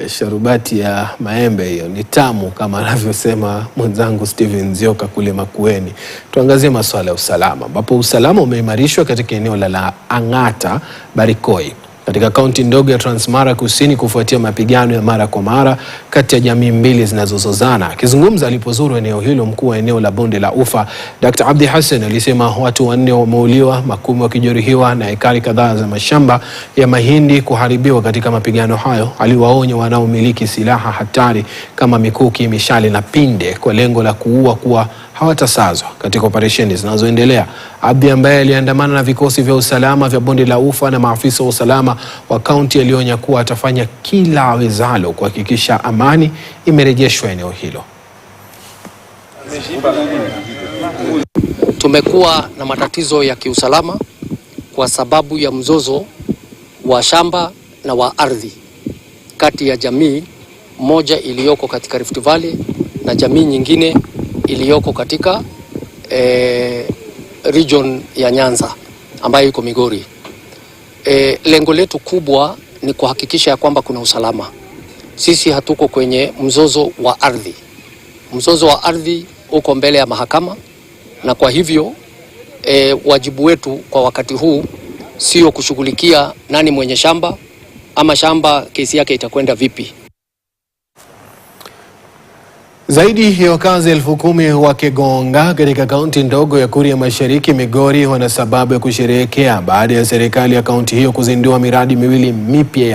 Sharubati ya maembe hiyo ni tamu kama anavyosema mwenzangu Steven Nzioka kule Makueni. Tuangazie masuala ya usalama, ambapo usalama umeimarishwa katika eneo la Ang'ata Barikoi katika kaunti ndogo ya Transmara Kusini kufuatia mapigano ya mara kwa mara kati ya jamii mbili zinazozozana. Akizungumza alipozuru eneo hilo, mkuu wa eneo la Bonde la Ufa Dr. Abdi Hassan alisema watu 4 wameuliwa, 10 wakijeruhiwa na ekari kadhaa za mashamba ya mahindi kuharibiwa katika mapigano hayo. Aliwaonya wanaomiliki silaha hatari kama mikuki, mishale na pinde kwa lengo la kuua kuwa hawatasazwa katika operesheni zinazoendelea. Abdi, ambaye aliandamana na vikosi vya usalama vya Bonde la Ufa na maafisa wa usalama wa kaunti, alionya kuwa atafanya kila awezalo kuhakikisha amani imerejeshwa eneo hilo. Tumekuwa na matatizo ya kiusalama kwa sababu ya mzozo wa shamba na wa ardhi kati ya jamii moja iliyoko katika Rift Valley na jamii nyingine iliyoko katika region ya Nyanza ambayo iko Migori. Lengo letu kubwa ni kuhakikisha ya kwamba kuna usalama. Sisi hatuko kwenye mzozo wa ardhi. Mzozo wa ardhi uko mbele ya mahakama, na kwa hivyo wajibu wetu kwa wakati huu sio kushughulikia nani mwenye shamba ama shamba kesi yake itakwenda vipi. Zaidi ya wakazi 10,000 wa Kegonga katika kaunti ndogo ya Kuria Mashariki Migori wana sababu ya kusherehekea baada ya serikali ya kaunti hiyo kuzindua miradi miwili mipya